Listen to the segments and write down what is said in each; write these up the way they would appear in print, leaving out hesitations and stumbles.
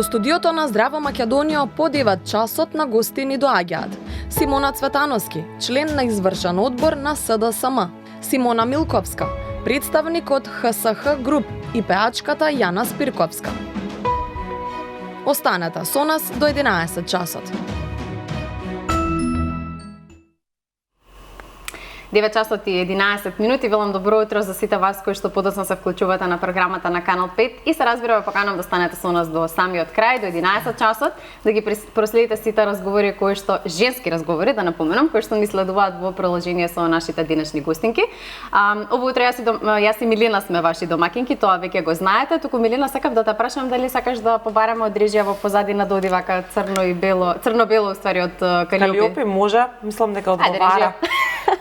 студиото на Здраво Македонија по 9 часот на гости ни доаѓаат Симона Цветановски, член на извршен одбор на СДСМ, Симона Милковска, представник од ХСХ груп и пеачката Јана Спирковска. Останете со нас до 11 часот. 9 часот и 11 минути. Велам добро утро за сите вас кои што подоцна се вклучувате на програмата на Канал 5 и се разбира поканам да станете со нас до самиот крај, до 11 часот, да ги проследите сите разговори кои што женски разговори, да напоменам, кои што ни следуваат во продолжение со нашите денешни гостинки. Ово утро јас и Милина сме ваши домакинки, тоа веќе го знаете. Туку Милина, сакав да те прашам дали сакаш да побараме од режија во позадина да оди вака црно-бело уствари од Калиопи. Калиопи може, мислам дека одговара.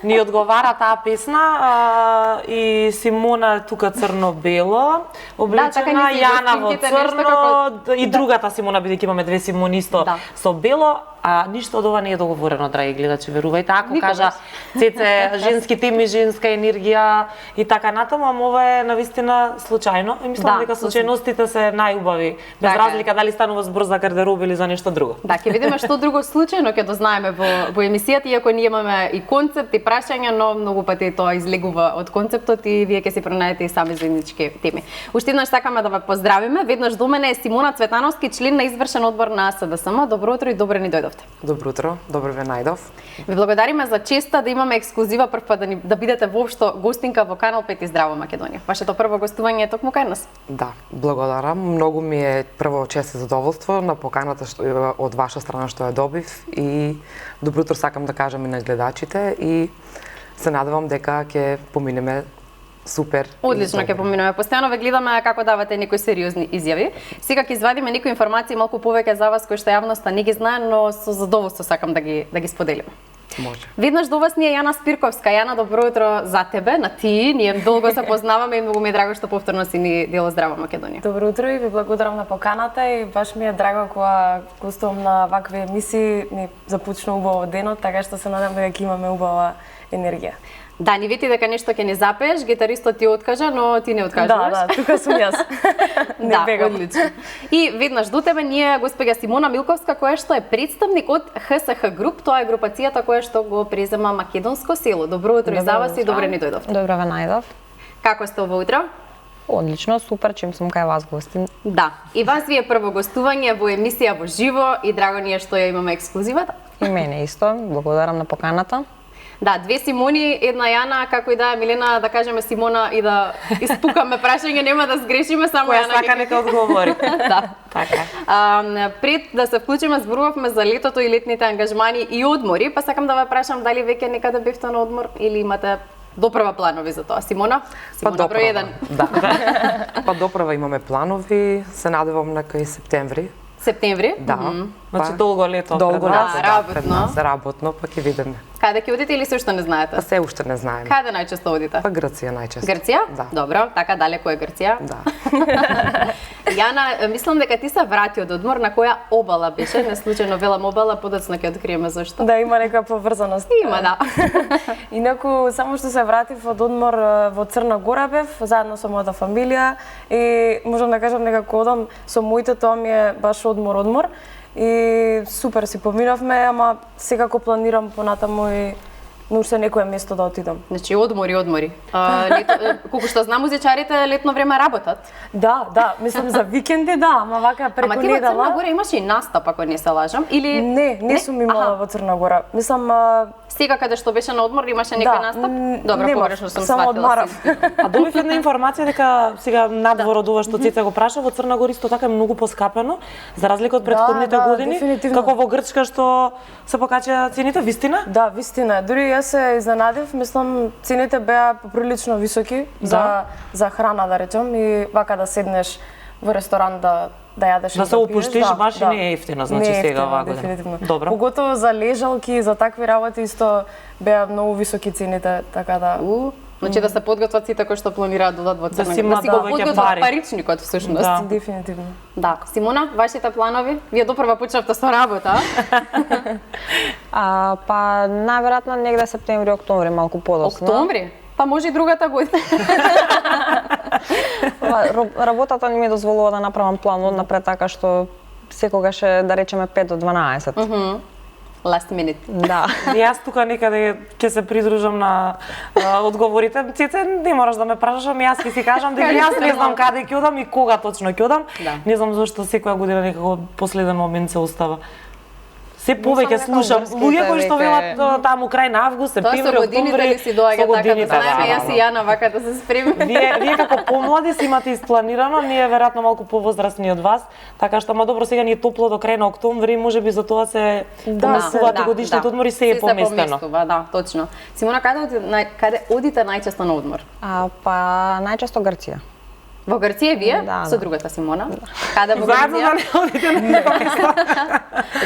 Ни одговара таа песна и Симона тука црно-бело, облечена, Јана во црно и другата Симона, бидејќи имаме две Симони исто со бело, а ништо од ова не е договорено, драги гледачи, верувајте. Ако кажа Цеце женски теми, женска енергија и така натаму, ама ова е навистина случајно и мислам дека случајностите се најубави, без разлика дали станува збор за гардероб или за нешто друго. Да, ќе видиме што друго случајно ќе дознаеме во емисијата, иако ние имаме и концепт и прашања, но многу пати тоа излегува од концептот и вие ќе си пронајдете и сами заеднички теми. Уште еднаш сакаме да ве поздравиме. Веднаш до мене е Симона Цветановски, член на извршен одбор на СДСМ. Добро утро и добре ни дојдовте. Добро утро, добро ве најдов. Ви благодариме за честа да имаме ексклузива прв пат да бидете воопшто гостинка во Канал 5 и Здраво Македонија. Вашето прво гостување е токму кај нас. Да, благодарам. Многу ми е прво чест и задоволство на поканата што од ваша страна што ја добив и добро утро сакам да кажам и на гледачите и се надевам дека ќе поминеме супер. Одлично ќе поминеме. Постојано ве гледаме како давате некои сериозни изјави. Сега ќе извадиме некои информации малку повеќе за вас кои што јавноста не ги знае, но со задоволство сакам да ги споделиме. Може. Веднаш до вас ни е Јана Спирковска. Јана, добро утро за тебе, на ти. Ние долго се познаваме и многу ми е драго што повторно си ни дел од Здраво Македонија. Добро утро и ви благодарам на поканата и баш ми е драго кога гостувам на вакви емисии, ни започна убаво денот, така што се надам дека ќе имаме убава енергија. Да, ни вети дека нешто ќе не запееш, гитаристот ти откажа, но ти не откажуваш. Да, тука сум јас. Не бегам. Одлично. И веднаш до тебе ние госпоѓа Симона Милковска, која што е представник од ХСХ груп, тоа е групацијата која што го презема Македонско село. Добро утро и за вас и добре ни дојдовте. Добро ве најдов. Како сте ово утро? Одлично, супер, чим сум кај вас гостин. Да, и вас ви е прво гостување во емисија во живо и драго ни е што ја имаме ексклузивата. И мене исто, благодарам на поканата. Да, две Симони, една Јана, како и да е Милена, да кажеме Симона и да испукаме прашање, нема да сгрешиме, само Која Јана. сака нека одговори. Да. Така. Пред да се вклучиме, зборувавме за летото и летните ангажмани и одмори, па сакам да ве прашам дали веќе некаде бевте на одмор или имате допрва планови за тоа. Симона? Симона број 1. Да. Па допрва имаме планови, се надевам на кај септември. Септември? Да. Значи долго лето. Долго нас. лето, Да, пред нас, работно, па ќе видиме. Каде ќе одите или се уште не знаете? Па се уште не знаеме. Каде најчесто одите? Па Грција најчесто. Грција? Да. Добро, така далеко е Грција. Да. Јана, мислам дека ти се врати од одмор, на која обала беше? Не случајно велам обала, подоцна ќе откриеме зашто. Да, има нека поврзаност. Има, да. Инаку, само што се вратив од одмор во Црна Гора бев, заедно со мојата фамилија и можам да кажам дека кога одам со моите, тоа ми е баш одмор. И супер си поминавме, ама секако планирам понатаму и на уште некое место да отидам. Значи одмори. Колку што знам, музичарите летно време работат. Да, мислам за викенди, да, ама вака преку Ама ти во Црна недела. Гора имаш и настап, ако не се лажам, или Не сум имала во Црна Гора. Мислам сега каде што беше на одмор имаше некој настап? Добро, погрешно сум само сватила. одмарав. А добив една информација дека сега надвор од ова што Цеца го праша, во Црна Гора исто така е многу поскапено, за разлика од претходните години, дефинитивно. како во Грчка што се покачаа цените, вистина? Да, вистина. Дури јас се изненадив, мислам цените беа поприлично високи за храна, да речем, и вака да седнеш во ресторан да јадеш Да и се пиеш, опуштиш, баш и не е ефтино, значи Не е сега ефтино, оваа година. дефинитивно. Добро. Поготово за лежалки, за такви работи исто беа многу високи цените, така да. Значи да се подготват сите кои што планираат да одат во Црна си Гора. имаат Да си го повеќе подготват пари. паричникот всушност. Да. Дефинитивно. Да. Симона, вашите планови? Вие допрва почнавте со работа, Па најверојатно негде септември, октомври, малку подоцна. Октомври? Па може и другата година. Работата не ми дозволува да направам план однапред, така што секогаш е, да речеме 5 до 12. Last minute. Да. Јас тука некаде ќе се придружам на одговорите. Цеце, не мораш да ме прашаш, јас ќе си кажам дека јас не знам каде ќе одам и кога точно ќе одам. Да. Не знам зашто секоја година некако последен момент се остава. Се повеќе слушам луѓе кои што велат таму крај на август, септември, Тоа со годините ли си доаѓа така, да знаеме, јас и Јана вака да се спремим. Вие како помлади си имате испланирано, ние веројатно малку повозрастни од вас, така што ма добро сега ни е топло до крај на октомври, можеби за тоа се поместуваат и годишните одмори, се е поместено. Да, точно. Симона, каде одите најчесто на одмор? Па најчесто Грција. Во Грција вие? Да, Со другата Симона? Каде во Заедно да Грција? не одите на некој место.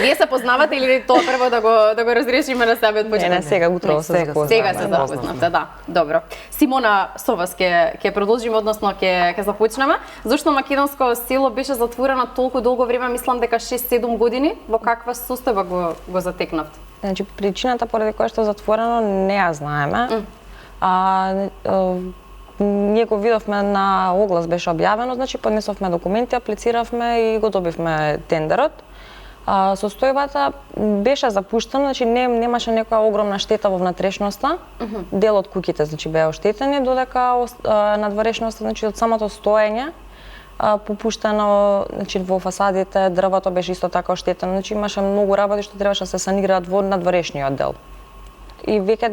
Вие се познавате или тоа прво да го разрешиме на себе од почеток? Не, сега утрово се запознавме. Сега се запознавте, да. Добро. Симона, со вас ќе продолжиме, односно ќе започнеме. Зошто македонско село беше затворено толку долго време, мислам дека 6-7 години, во каква состојба го затекнавте? Значи причината поради која што е затворено не ја знаеме. Ние го видовме на оглас, беше објавено, значи поднесовме документи, аплициравме и го добивме тендерот. Состојбата беше запуштена, значи немаше некоја огромна штета во внатрешноста. Дел од куќите значи беа оштетени, додека надворешноста, значи од самото стоење попуштено, значи во фасадите, дрвото беше исто така оштетено, значи имаше многу работи што требаше да се санираат во надворешниот дел. И веќе,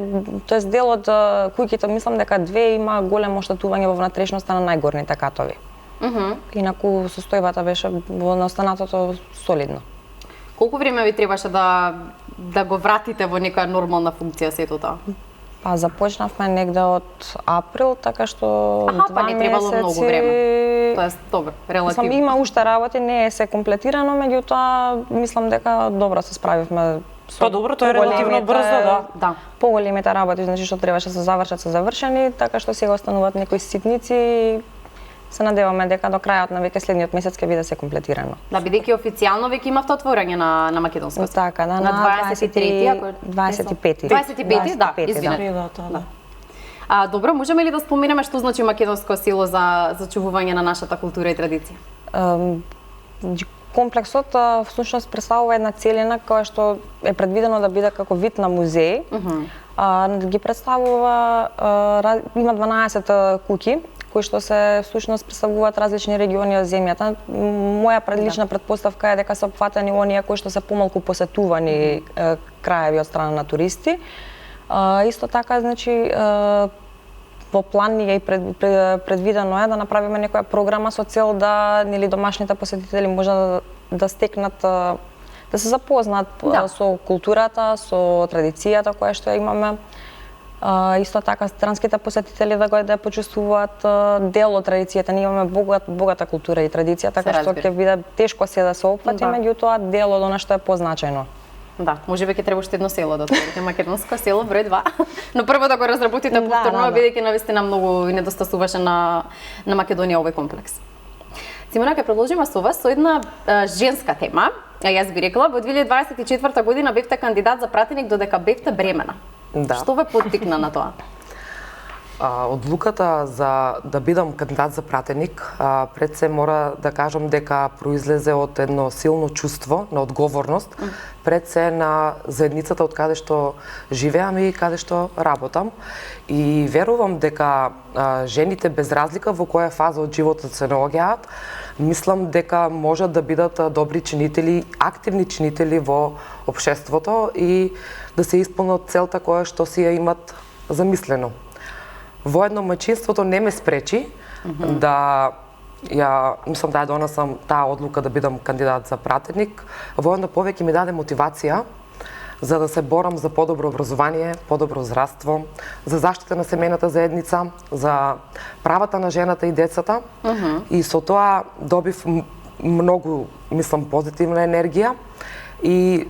тоест дел од куќите, мислам дека 2 има големо оштетување во внатрешноста на најгорните катови. Инаку состојбата беше во останатото солидно. Колку време ви требаше да го вратите во некоја нормална функција сето тоа? Па започнавме негде од април, така што 2 па не требало многу време. Тоест, добро, релативно. Мислам, има уште работи, не е се комплетирано, меѓутоа мислам дека добро се справивме. Па добро, тоа е релативно брзо, да. Поголемите работи, значи што требаше да се завршат, се завршени, така што сега остануваат некои ситници и се надеваме дека до крајот на веќе следниот месец ќе биде се комплетирано. Да, бидејќи официјално веќе имавте отворање на македонско. Така, да, на 23-ти, 25-ти. 25-ти, да, извинете. Да. Добро, можеме ли да споменеме што значи македонско село за зачувување на нашата култура и традиција? Комплексот всушност представува една целина која што е предвидено да биде како вид на музеј. Ги представува, има 12 куќи кои што се всушност представуваат различни региони од земјата. Моја лична предпоставка е дека се опфатени оние кои што се помалку посетувани краеви од страна на туристи. Исто така, значи, во план ни е предвидено е да направиме некоја програма со цел да нели домашните посетители може да стекнат, да се запознаат со културата, со традицијата која што ја имаме. Исто така странските посетители да почувствуваат дел од традицијата. Ние имаме богата култура и традиција, така што ќе биде тешко се да се опфати, меѓутоа дел од она што е позначајно. Да, можеби ќе треба уште едно село да отворите, македонско село број 2. Но прво да го разработите повторно, бидејќи навистина многу ви недостасуваше на Македонија овој комплекс. Симона, ќе продолжиме со вас со една женска тема. Јас би рекла, во 2024 година бевте кандидат за пратеник додека бевте бремена. Да. Што ве поттикна на тоа? Одлуката за да бидам кандидат за пратеник, пред се мора да кажам дека произлезе од едно силно чувство на одговорност, пред се на заедницата од каде што живеам и каде што работам. И верувам дека жените без разлика во која фаза од животот се наоѓаат, мислам дека можат да бидат добри чинители, активни чинители во општеството и да се исполнат целта која што си ја имат замислено. Воедно мајчинството не ме спречи да мислам да ја донесам таа одлука да бидам кандидат за пратеник. Воедно повеќе ми даде мотивација за да се борам за подобро образование, подобро здравство, за заштита на семејната заедница, за правата на жената и децата. И со тоа добив многу, мислам, позитивна енергија и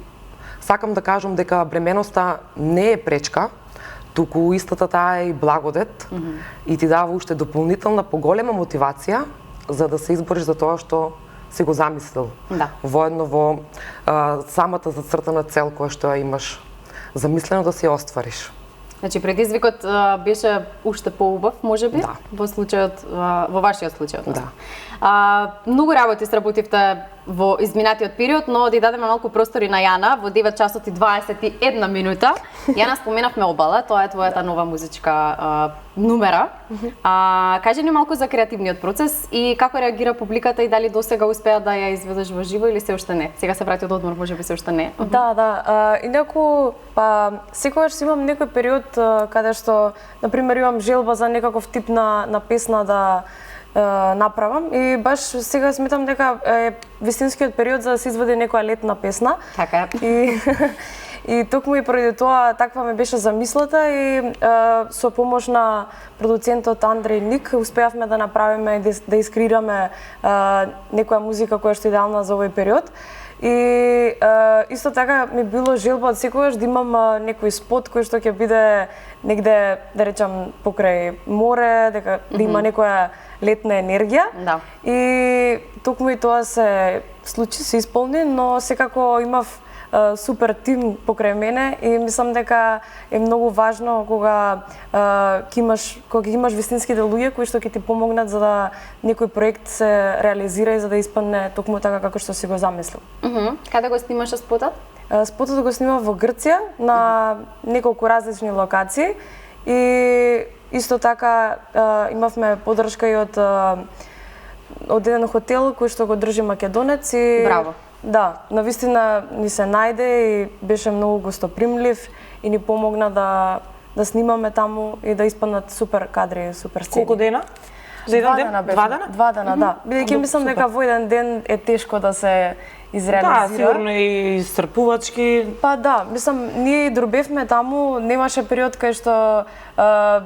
сакам да кажам дека бременоста не е пречка, туку истата таа е и благодет и ти дава уште дополнителна поголема мотивација за да се избориш за тоа што си го замислил. Да. Воедно во самата зацртана цел која што ја имаш замислено да си ја оствариш. Значи предизвикот беше уште поубав, можеби, да. Во случајот, во вашиот случај. Да. Многу работи сработивте во изминатиот период, но да дадеме малку простори на Јана во 9 часот и 21 минута. Јана, споменавме Обала, тоа е твојата нова музичка нумера. Кажи ни малку за креативниот процес и како реагира публиката и дали досега успеа да ја изведеш во живо или се уште не? Сега се врати од одмор, можеби се уште не. Да. Инаку, секогаш имам некој период каде што, например, имам желба за некаков тип на песна да направам и баш сега сметам дека е вистинскиот период за да се извади некоја летна песна. Така е. И токму и поради тоа таква ме беше замислата и со помош на продуцентот Андреј Ник успеавме да направиме да искреираме некоја музика која што е идеална за овој период. И исто така ми било желба од секогаш да имам некој спот кој што ќе биде негде, да речам, покрај море, дека да има некоја летна енергија. Да. И токму и тоа се случи, се исполни, но секако имав супер тим покрај мене и мислам дека е многу важно кога ќе имаш вистинските луѓе кои што ќе ти помогнат за да некој проект се реализира и за да испадне токму така како што си го замислил. Каде го снимаше спотот? Спотот го снимав во Грција на неколку различни локации и исто така имавме поддршка и од еден хотел кој што го држи македонец и Браво. Да, навистина ни се најде и беше многу гостопримлив и ни помогна да снимаме таму и да испаднат супер кадри, супер сцени. Колку дена? За еден ден? 2 дена? 2 дена, да. Бидејќи мислам дека во еден ден е тешко да се изреализира. Да, сигурно и исцрпувачки. Па да, мислам, ние дробевме таму, немаше период кај што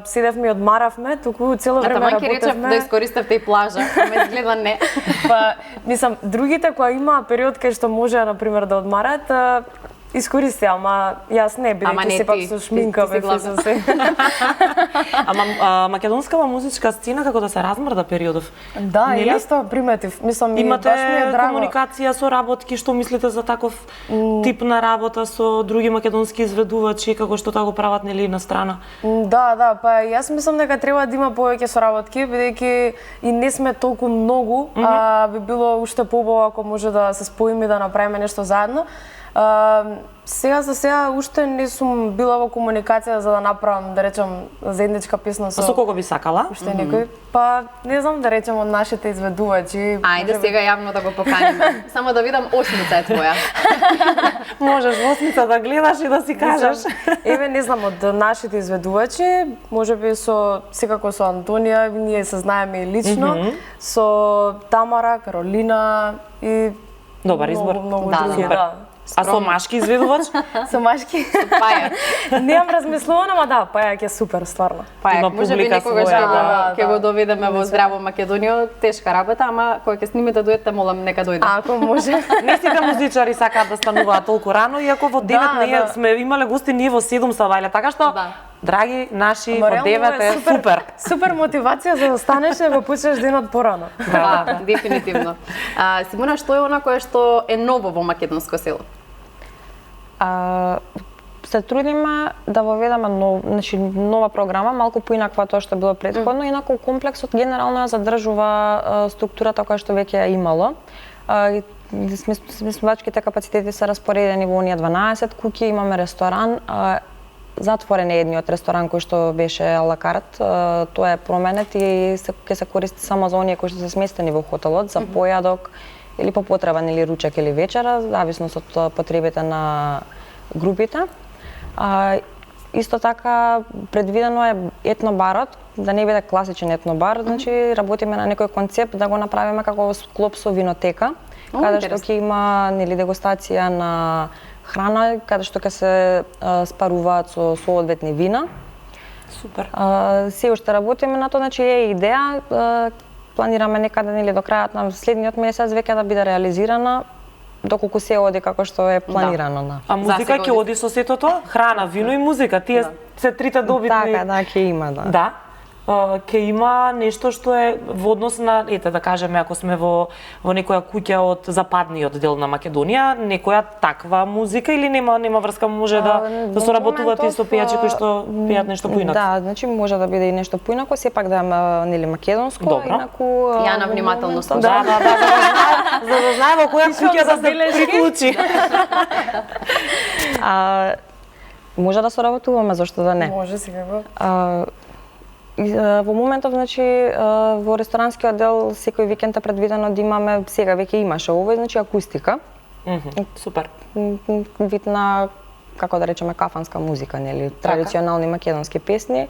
седевме и одмаравме, туку цело време работевме. Таман ќе речев да искористевте и плажа, ама изгледа не. Па, мислам, другите кои има период кај што може, например, да одмарат, искористи, ама јас не, бидејќи сепак со шминка бев со се. Ама македонскава музичка сцена како да се размрда периодов. Да, и јас тоа приметив. Мислам, имате баш ми е драго. комуникација со работки, што мислите за таков тип на работа со други македонски изведувачи, како што тоа го прават нели на страна? Да, па јас мислам дека треба да има повеќе соработки, бидејќи и не сме толку многу, а би било уште побаво ако може да се споиме и да направиме нешто заедно. Сега за сега уште не сум била во комуникација за да направам, да речем, заедничка песна со... А со кого би сакала? Уште некој? Па, не знам, да речем, од нашите изведувачи. Ајде сега јавно да го поканиме. Само да видам осмица е твоја. Можеш во осмица да гледаш и да си кажеш. Еве, не знам, од нашите изведувачи, можеби секако со Антонија, ние се знаеме и лично, со Тамара, Каролина и Добар избор. Многу Да, други, супер. да. А со машки изведувач? Со машки? Паја. Немам размислувано, ама да, Пајак е супер, стварно. Паја, Има можеби публика некогаш своја, ќе го доведеме во Здраво Македонија, тешка работа, ама кога ќе снимите дует, молам нека дојде. Ако може. Не сите музичари сакаат да стануваат толку рано, иако во 9 ние сме имале гости, ние во 7 са бајле, така што драги наши, во 9 е супер. Супер мотивација за да станеш и го почнеш денот порано. Да, дефинитивно. Симона, што е она кое што е ново во македонско село? Се трудиме да воведеме нова програма, малку поинаква тоа што било претходно, инаку комплексот генерално ја задржува структурата која што веќе ја имало. Смесувачките капацитети се распоредени во оние 12 куќи, имаме ресторан, затворен е едниот ресторан кој што беше ала карт, тоа е променет и ќе се користи само за оние кои што се сместени во хотелот, за појадок или по потреба, или ручек или вечера, зависно од потребите на групите. Исто така предвидено е етнобарот, да не биде класичен етнобар, значи работиме на некој концепт да го направиме како склоп со винотека, каде што ќе има дегустација на храна, каде што ќе се спаруваат со соодветни вина. Супер. Се уште работиме на тоа, значи е идеја, планираме некаде до крајот на следниот месец веќе да биде реализирана, доколку се оди како што е планирано. А музика ќе оди со сето тоа? Храна, вино и музика, тие се трите добитни. Така, да, ќе има, да. Да. ќе има нешто што е во однос на, ете да кажеме, ако сме во некоја куќа од западниот дел на Македонија, некоја таква музика или нема врска, може да соработувате со пејачи кои што пеат нешто поинако? Да, значи може да биде и нешто поинако, сепак да нели македонско, инаку Јана внимателно слуша. Да, за да знае во која куќа да се приклучи. Може да соработуваме, зашто да не? Може секако. Во моментов, значи, во ресторанскиот дел секој викенд е предвидено да имаме, сега веќе имаше овој, значи акустика. Супер. Вид на, како да речеме, кафанска музика, нели, традиционални македонски песни.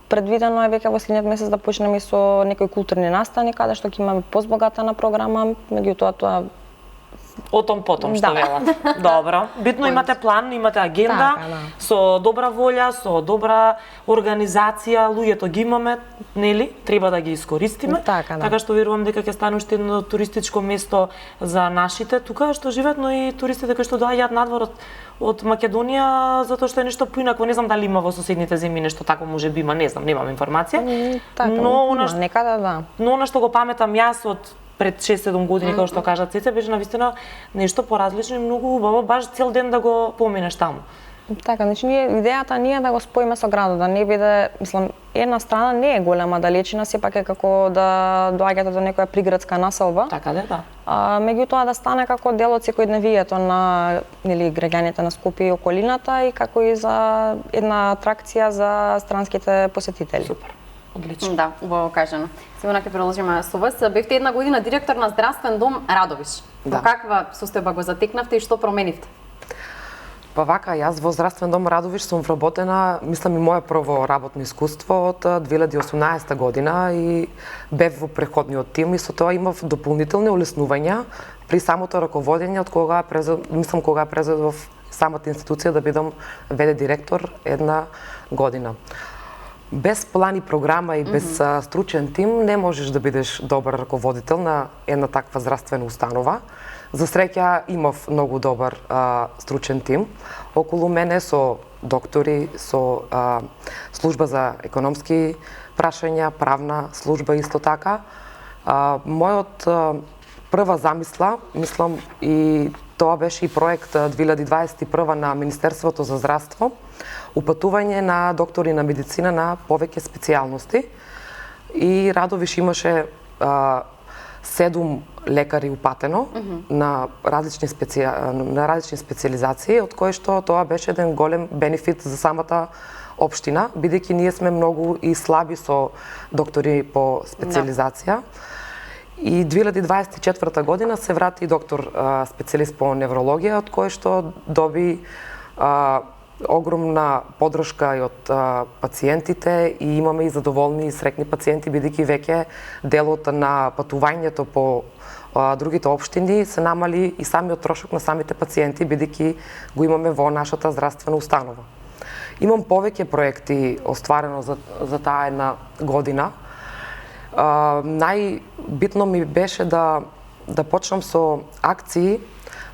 Предвидено е веќе во следниот месец да почнеме со некои културни настани, каде што ќе имаме позбогатена програма, меѓутоа тоа Отом потом што велат. Добро. Битно имате план, имате агенда, со добра волја, со добра организација, луѓето ги имаме, нели? Треба да ги искористиме. Така што верувам дека ќе стане уште едно туристичко место за нашите тука што живеат, но и туристите кои што доаѓаат надвор од Македонија, затоа што е нешто поинако. Не знам дали има во соседните земји нешто тако, можеби има, не знам, немам информација. Но некаде да. Но она што го паметам јас од пред 6-7 години, како што кажат сите, беше навистина нешто поразлично и многу убаво, баш цел ден да го поминеш таму. Така, значи идејата ни е да го споиме со градот, да не биде, мислам, една страна не е голема далечина, сепак е како да доаѓате до некоја приградска населба. Така да. Меѓутоа да стане како дел од секојдневието на нели граѓаните на Скопје и околината и како и за една атракција за странските посетители. Супер. Одлично. Да, убаво кажано. Сигурно ќе продолжиме со вас. Бевте една година директор на здравствен дом Радовиш. Во каква состојба го затекнавте и што променивте? Па вака, јас во здравствен дом Радовиш сум вработена, мислам и моје прво работно искуство од 2018 година и бев во преходниот тим и со тоа имав дополнителни улеснувања при самото раководење од кога презедов самата институција да бидам ВД директор една година. Без план и програма и без стручен тим не можеш да бидеш добар раководител на една таква здравствена установа. За среќа имав многу добар стручен тим околу мене со доктори, со служба за економски прашања, правна служба исто така. Мојот прва замисла, мислам и тоа беше и проект 2021 на Министерството за здравство, упатување на доктори на медицина на повеќе специјалности. И Радовиш имаше 7 лекари упатено на различни специализации, од кои што тоа беше еден голем бенефит за самата општина, бидејќи ние сме многу и слаби со доктори по специализација. И 2024 година се врати доктор специјалист по неврологија, од кој што доби огромна поддршка и од пациентите и имаме и задоволни и среќни пациенти, бидејќи веќе делот на патувањето по другите општини се намали и самиот трошок на самите пациенти, бидејќи го имаме во нашата здравствена установа. Имам повеќе проекти остварено за таа една година. Најбитно ми беше да почнам со акции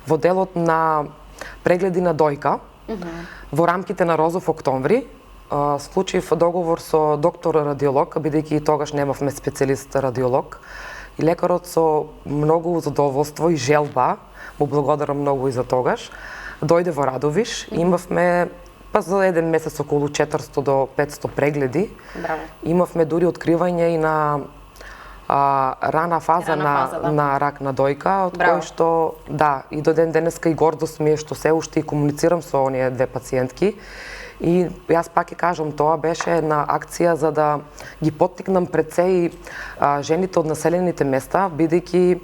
во делот на прегледи на дојка. Во рамките на Розов октомври склучив договор со доктор радиолог, бидејќи и тогаш немавме специјалист радиолог. И лекарот со многу задоволство и желба, му благодарам многу и за тогаш, дојде во Радовиш. Имавме за еден месец околу 400 до 500 прегледи. Браво. Имавме дури откривање и на рана фаза на рак на дојка, од кој што, да, и до ден денеска и гордост ми е што се уште и комуницирам со оние две пациентки. И јас пак ќе кажам, тоа беше една акција за да ги поттикнам пред се и жените од населените места, бидејќи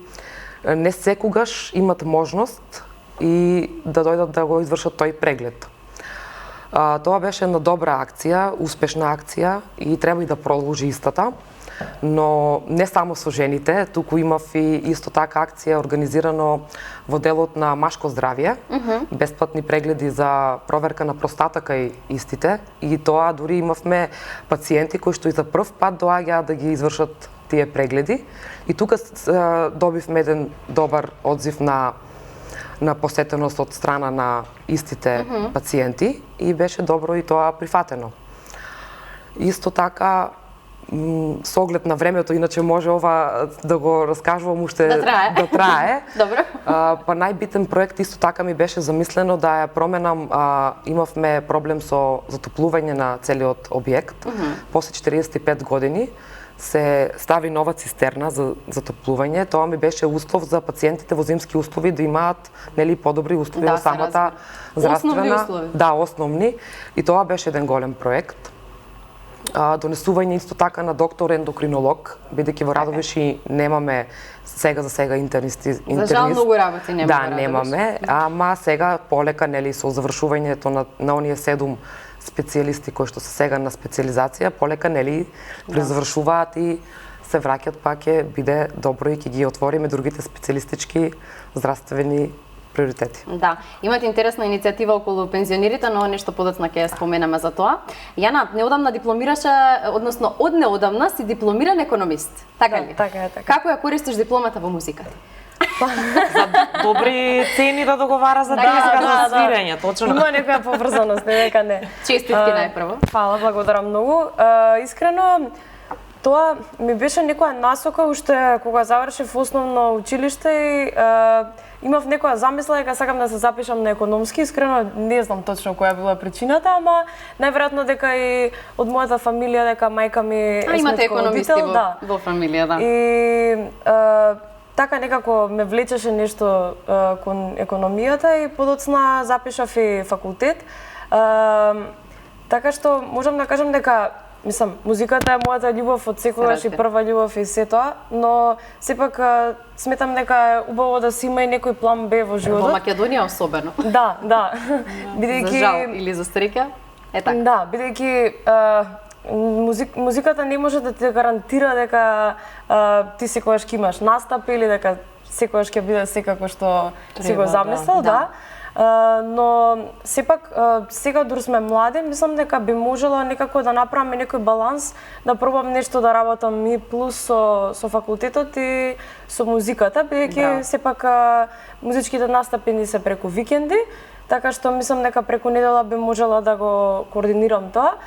не секогаш имат можност и да дојдат да го извршат тој преглед. Тоа беше една добра акција, успешна акција и треба и да продолжи истата. Но не само со жените, туку имав и исто така акција организирано во делот на машко здравје, бесплатни прегледи за проверка на простата кај истите, и тоа дури имавме пациенти кои што и за прв пат доаѓаат да ги извршат тие прегледи. И тука добивме еден добар одзив на посетеност од страна на истите пациенти и беше добро и тоа прифатено. Исто така, со оглед на времето, иначе може ова да го раскажувам уште да трае. Добро. Па најбитен проект исто така ми беше замислено да ја променам, имавме проблем со затоплување на целиот објект. После 45 години се стави нова цистерна за затоплување. Тоа ми беше услов за пациентите во зимски услови да имаат подобри услови во самата здравствена. Да, основни. И тоа беше еден голем проект. Донесување исто така на доктор ендокринолог, бидејќи во Радовиш немаме сега интернисти. За жал многу работи немаме. Да, немаме, ама сега полека со завршувањето на оние 7 специјалисти кои што се сега на специализација, полека презавршуваат и се враќат, па ќе биде добро и ќе ги отвориме другите специјалистички здравствени приоритети. Да, имате интересна иницијатива околу пензионерите, но нешто подоцна ќе ја споменаме за тоа. Јана, неодамна дипломираше, односно од неодамна си дипломиран економист. Така ли? Така е, така. Како ја користиш дипломата во музиката? За добри цени да договара за денеска за свирење, точно. Има некоја поврзаност, не дека не. Честитки најпрво. Фала, благодарам многу. Искрено, тоа ми беше некоја насока уште кога завршив основно училиште и имав некоја замисла дека сакам да се запишам на економски. Искрено не знам точно која била причината, ама најверојатно дека и од мојата фамилија, дека мајка ми е имате економисти во фамилија, да. И така некако ме влечеше нешто кон економијата и подоцна запишав и факултет. Така што можам да кажам дека музиката е мојата љубов од секогаш и прва љубов и се тоа, но сепак сметам дека е убаво да си има и некој план Б во животот. Во Македонија особено. Да, да. За жал или за среќа, е така. Да, бидејќи музиката не може да ти гарантира дека ти секогаш ќе имаш настап или дека секогаш ќе биде секако што си го замислил, да. Но сепак сега дури сме млади, мислам дека би можела некако да направиме некој баланс, да пробам нешто да работам и плюс со факултетот и со музиката, бидејќи сепак музичките настапи ни се преку викенди, така што мислам дека преку недела би можела да го координирам тоа.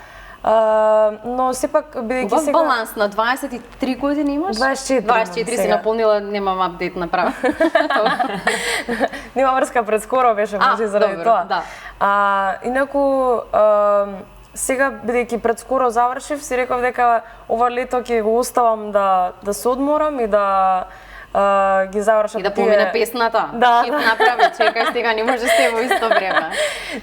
Но сепак бидејќи сега баланс на 23 години имаш? 24 си наполнила, немам апдейт направо. Нема врска, предскоро беше може заради тоа. Да. Инаку сега бидејќи предскоро завршив, си реков дека ова лето ќе го оставам да се одморам и да ги завршам. И да помине песната. Да. Хит направи, чекај сега не може сте во исто време.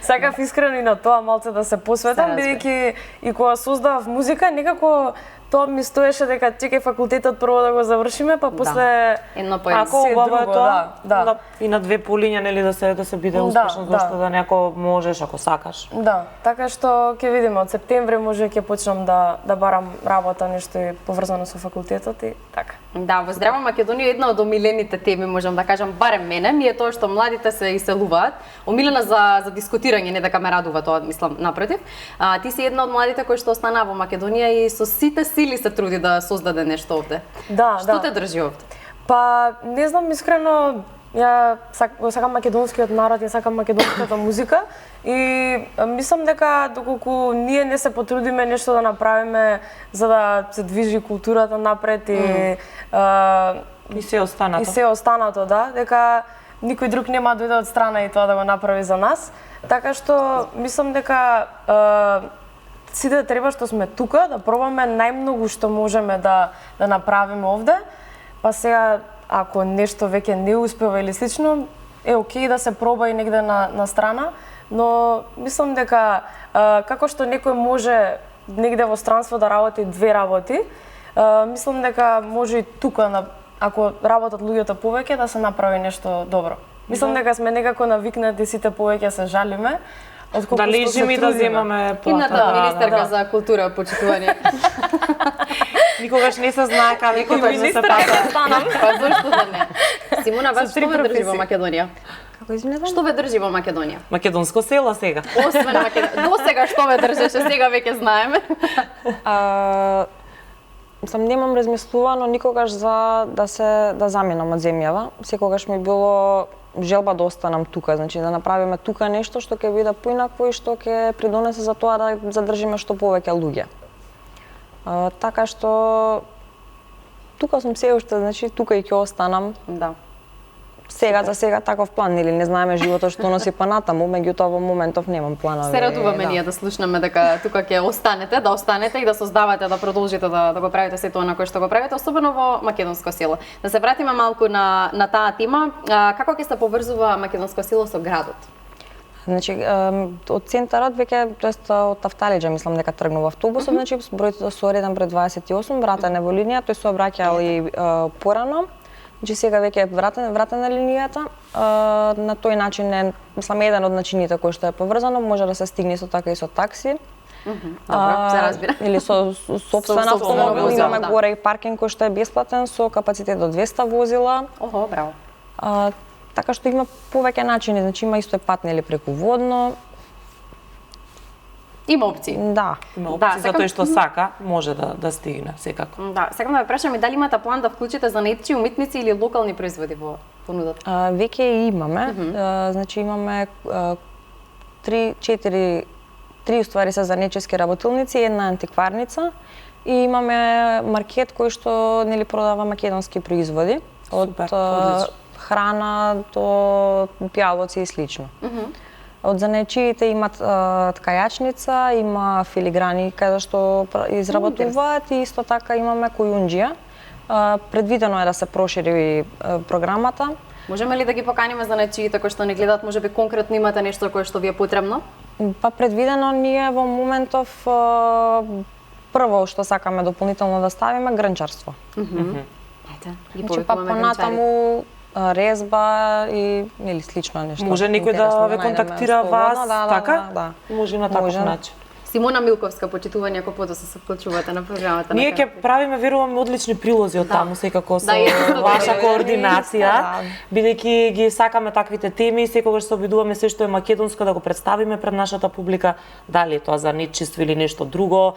Сакав искрено и на тоа малце да се посветам, бидејќи и кога создавав музика, некако тоа ми стоеше дека чекај факултетот прво да го завршиме, па после едно по едно. Ако убаво е тоа, да. И на две полиња нели да се биде успешно, зашто да некој можеш ако сакаш. Да, така што ќе видиме од септември може ќе почнам да барам работа нешто и поврзано со факултетот и така. Да, во Здрава Македонија една од омилените теми, можам да кажам, барем мене, ми е тоа што младите се иселуваат. Омилена за дискутирање, не дека ме радува тоа, мислам, напротив. Ти си една од младите кои што останаа во Македонија и со сите сили се труди да создаде нешто овде. Да, Што те држи овде? Па, не знам, искрено, ја сакам македонскиот народ, ја сакам македонската музика и мислам дека доколку ние не се потрудиме нешто да направиме за да се движи културата напред и се останато. И се останато, да, дека никој друг нема да дојде од страна и тоа да го направи за нас. Така што мислам дека сите треба што сме тука да пробаме најмногу што можеме да направиме овде. Па сега ако нешто веќе не успева или слично, е окей да се проба и негде на страна, но мислам дека како што некој може негде во странство да работи две работи, мислам дека може и тука, ако работат луѓето повеќе, да се направи нешто добро. Мислам дека сме некако навикнати сите повеќе се жалиме, да лежиме и да земаме плата. Идната министерка за култура, почитување. Никогаш не се знае каде ќе се пата. Па зошто да не? Симона, вас што ве држи во Македонија? Како извинете? Што ве држи во Македонија? Македонско село сега. Освен Македонија. До сега што ве држеше, сега веќе знаеме. Мислам, немам размислувано никогаш за да заминам од земјава. Секогаш ми било желба да останам тука, значи да направиме тука нешто што ќе биде поинакво и што ќе придонесе за тоа да задржиме што повеќе луѓе. Така што тука сум се уште, значи тука и ќе останам. Да. Сега за сега таков план или не знаеме животот што носи понатаму, меѓутоа во моментов немам планови. Се радуваме ние да слушнеме дека тука ќе останете и да создавате, да продолжите да го правите се тоа на кое што го правите, особено во македонско село. Да се вратиме малку на таа тема, како ќе се поврзува македонско село со градот? Значи, од центарот веќе, тоест од Тафталиџа, мислам дека тргнува автобусот, значи бројот со реден број 28, вратен е во линија, тој се обраќал и порано. Значи сега веќе е вратена линијата. На тој начин е, мислам, еден од начините кој што е поврзано, може да се стигне со така и со такси. Добро, се разбира. Или со сопствен автомобил, имаме горе и паркинг кој што е бесплатен со капацитет до 200 возила. Охо, браво. Така што има повеќе начини, значи има исто патни или преку водно. Има опции. Да. Има опции за тој што сака, може да стигне секако. Да, сакам да ве прашам и дали имате план да вклучите занаидчи, уметници или локални производи во понудата? Веќе имаме, значи имаме 3 уствари се занечески работилници, една антикварница и имаме маркет кој што нели продава македонски производи од храна до пијалоци и слично. Од занаечиите имат ткајачница, има филиграни каде што изработуваат и исто така имаме којунџија. Предвидено е да се прошири програмата. Можеме ли да ги поканиме занаечиите кои што не гледаат, можеби конкретно имате нешто кое што ви е потребно? Па предвидено ние во моментов прво што сакаме дополнително да ставиме грнчарство. Ете, ги Значи па понатаму резба и или слично нешто. Може некој да ве контактира вас, така? Да. Може на таков начин. Симона Милковска, почитување ако подоцна се вклучувате на програмата. Ние ќе правиме, верувам, одлични прилози од таму секако со ваша координација, бидејќи ги сакаме таквите теми и секогаш се обидуваме се што е македонско да го представиме пред нашата публика, дали е тоа за нечиство или нешто друго.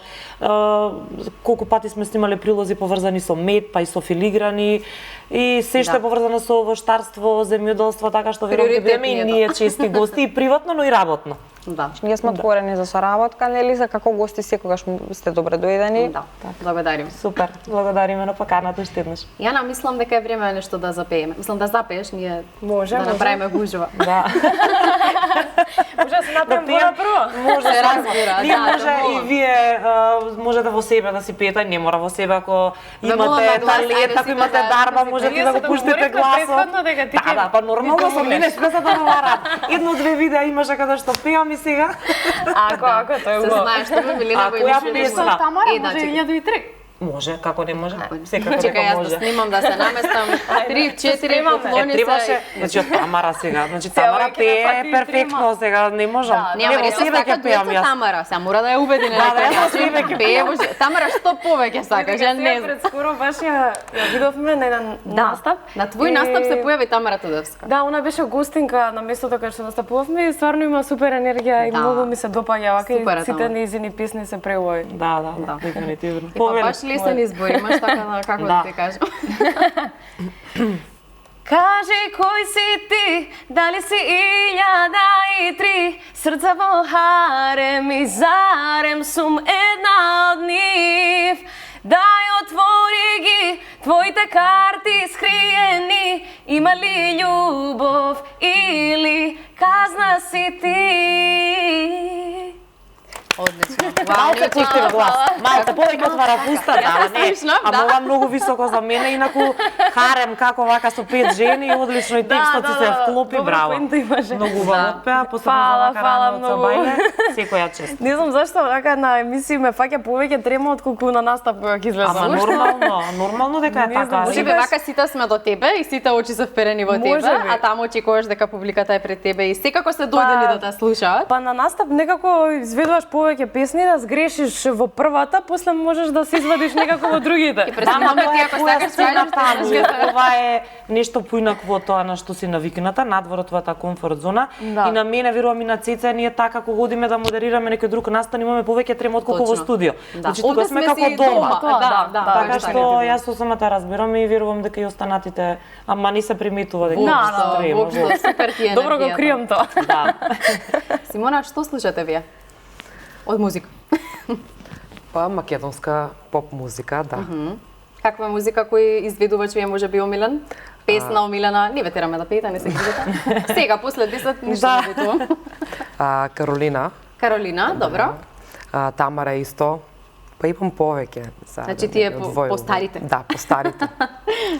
Колку пати сме снимале прилози поврзани со мед, па и со филиграни и се што е поврзано со воштарство, земјоделство, така што верувам ќе бидеме и ние чести гости и приватно, но и работно. Да. Ние сме отворени за соработка, нели, за како гости секогаш сте добре дојдени. Да, благодарим. Супер, благодариме на поканата уште еднаш. Јана, мислам дека е време нешто да запееме. Мислам да запееш, ние Може, да направиме гужва. Да. Може да се направим прво? Може се разбира. Ние Да, може да, и вие може да во себе да си пеете, не мора во себе ако Да молам имате на глас, талент, ајде ако си имате да дарба, си можете Ние да се го пуштите договоривме гласот. претходно дека ти ќе Да, па нормално со мене сме се договарат. Едно-две видеа имаше каде што пеам и сега. Ако тоа е Се убаво. знаеш што ме Милина А која Војнишева песна? Тамара Е, може значи, 1003. Може, како не може? Секако Чекај, дека јас да може. снимам, да се наместам. 3-4 спремаме. поклони Требаше, се. значи од Тамара сега, значи Тамара ќе пее напати перфектно сега, не можам. Нема, Не, во не себе сака ќе пеам дует со јас. Тамара, сега мора да ја убеди на Да, некој јас во начин. себе ќе Пее во Тамара, што повеќе сакаш, ја не знам. Пред скоро баш ја видовме на еден настап. На твој и- настап се појави Тамара Тудевска. Да, она беше гостинка на местото каде што настапувавме и стварно има супер енергија и Да. многу ми се допаѓа вака Супер е и сите Тамара. нејзини песни се преубави. Да, Да. дефинитивно. Па баш лесен избор имаш, така да, како да Да. ти кажам. Кажи кој си ти, дали си 1003, срца во харем и зарем сум една од нив. Дај отвори ги твоите карти скриени, има ли љубов или казна си ти? Одлично. Малце пуштив глас. Малце повеќе отвара уста, да, не. слушнав, Ама да. ова многу високо за мене, инаку харем како вака со 5 жени, одлично и текстот си се вклопи, добра браво. поинта имаше. Многу убаво отпеа, посебно за Фала, вака фала рано од многу. Сабајле. Секоја чест. Не знам зашто вака на емисии ме фаќа повеќе трема отколку на настап кога ќе излезам. Ама нормално дека е Не така. знам, Може би вака сите сме до тебе и сите очи се вперени во тебе, Можеби. а таму очекуваш дека публиката е пред тебе и секако се дојдени да те слушаат. Па на настап некако изведуваш повеќе песни, да сгрешиш во првата, после можеш да се извадиш некако во другите. Представаме ти ако сакаш сакаш таму. кажеш Ова е нешто поинакво од тоа на што си навикната, надвор од твојата комфорт зона. Да. И на мене, верувам и на Цеца, ние така кога одиме да модерираме некој друг настан, имаме повеќе трема отколку во Точно. студио. Да. Значи тука Овде сме сме како си дома. дома. Да, да, Така точно што така. јас со самата разбирам и верувам дека и останатите, ама не се приметува дека Да, трема. воопшто, супер ти е Добро го енергијата. кријам тоа. Да. Симона, што слушате вие? Од музика. Па македонска поп музика, да. Каква музика кој изведувач ви е може би омилен? Песна омилена, не ве тераме да пеете, не се грижете. Сега после 10 ништо не ветувам. Каролина. Каролина, добро. Тамара исто. Па имам повеќе. Значи тие по старите. Да, по старите.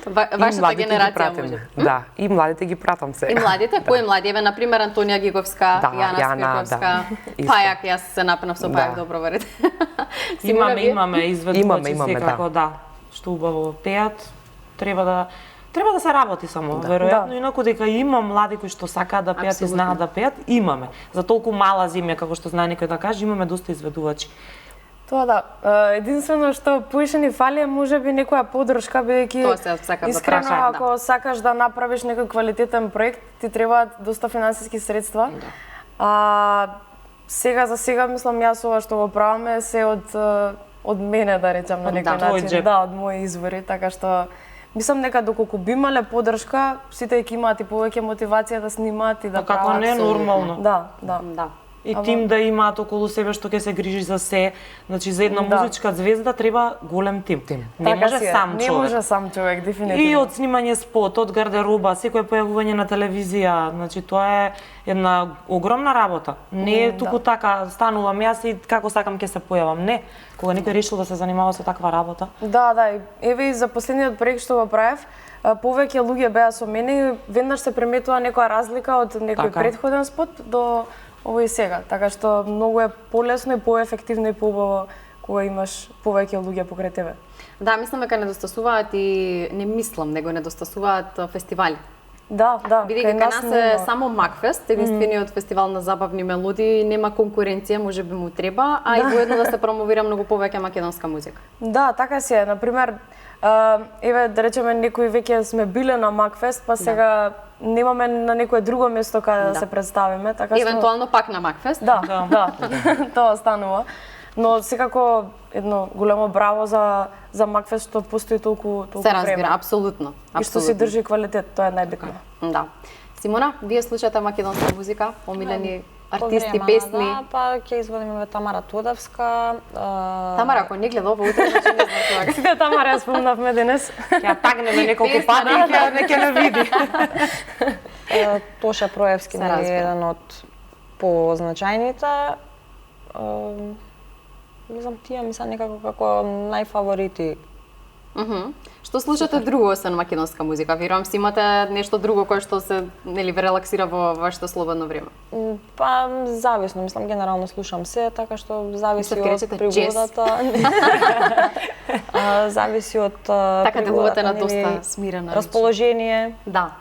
Вашата генерација може. Да, и младите ги пратам сега. И младите, кои млади? Еве на пример Антонија Гиговска, Јана Скрковска. Пајак, јас се напнав со Пајак, добро верете. Имаме изведувачи секако, да. Што убаво пеат, треба да се работи само, веројатно, инаку дека има млади кои што сакаат да пеат и знаат да пеат, имаме. За толку мала земја, како што знае некој да каже, имаме доста изведувачи. Тоа да, единствено што поише ни фали е можеби некоја поддршка, бидејќи искрено ако сакаш да направиш некој квалитетен проект, ти требаат доста финансиски средства. Сега за сега мислам јас ова што го правиме се од мене да речам на некој начин, да, од мои извори, така што мислам дека доколку би имале поддршка, сите ќе имаат и повеќе мотивација да снимаат и да прават. Како не нормално. Да. И тим да имаат околу себе што ќе се грижи за се. Значи за една музичка звезда треба голем тим. Не може сам човек. Не може сам човек, дефинитивно. И од снимање спот, од гардероба, секое појавување на телевизија, значи тоа е една огромна работа. Не е туку така станувам јас и како сакам ќе се појавам. Не, кога некој решил да се занимава со таква работа. Да, еве и за последниот проект што го правев, повеќе луѓе беа со мене и веднаш се приметува некоја разлика од некој претходен спот до овој сега, така што многу е полесно и поефективно и поубаво кога имаш повеќе луѓе покрај тебе. Да, мислам дека недостасуваат и не мислам, него недостасуваат фестивали. Да. Бидејќи кај нас е само Макфест, единствениот фестивал на забавни мелодии, нема конкуренција, можеби му треба, а и воедно да се промовира многу повеќе македонска музика. Да, така си е. На пример, еве да речеме некои веќе сме биле на Макфест, па сега немаме на некое друго место каде да се представиме, така што евентуално пак на Макфест. Да. Тоа станува. Но секако едно големо браво за Макфест што постои толку време. Се разбира, апсолутно. И што се држи квалитет, тоа е најбитно. Да. Симона, вие слушате македонска музика, омилени артисти, песни? Да, па ќе извадиме Тамара Тодевска. Тамара, ако не гледа ово утре, значи не знам тоа. Сите Тамара ја спомнавме денес. Ќе тагнеме неколку пати и ќе не види. Тоша Проевски е еден од позначајните. Не знам, тие ми се некако како најфаворити. Што слушате друго освен македонска музика? Верувам си имате нешто друго кое што се ве релаксира во вашето слободно време? Па зависно, мислам генерално слушам се, така што зависи од пригодата. Зависи од така делувате на доста смирена расположение. Да.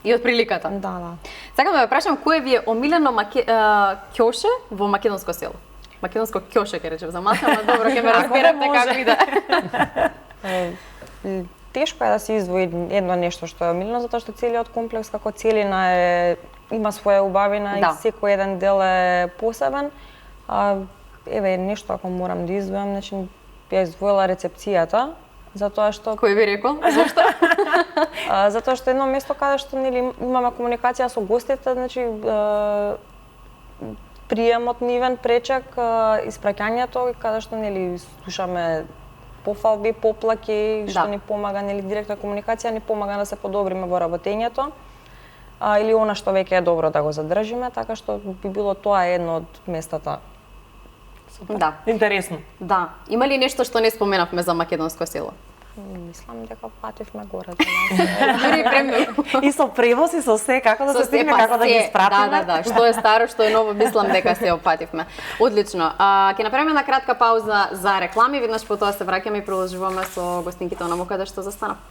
И од приликата. Да. Сакам да ве прашам кој ви е омилено ќоше во македонско село? Македонско ќоше ќе речем за малку, ама добро ќе ме разберете како иде. Тешко е да се издвои едно нешто што е омилено, затоа што целиот комплекс како целина има своја убавина и секој еден дел е посебен. Еве нешто ако морам да издвојам, значи ја издвоила рецепцијата, затоа што Кој ви рекол? Зошто? Затоа што едно место каде што нели имаме комуникација со гостите, значи приемот нивен пречек, испраќањето каде што нели слушаме пофалби, поплаки, што ни помага, нели директна комуникација ни помага да се подобриме во работењето. Или она што веќе е добро да го задржиме, така што би било тоа едно од местата. Да. Интересно. Да. Има ли нешто што не споменавме за македонско село? Мислам дека пативме горе. Дури премногу. И со превоз и со се, како да се стигне, како да ги испратиме. Да. Што е старо, што е ново, мислам дека се опативме. Одлично. Ќе направиме една кратка пауза за реклами, веднаш потоа се враќаме и продолжуваме со гостинките онаму каде што застанав.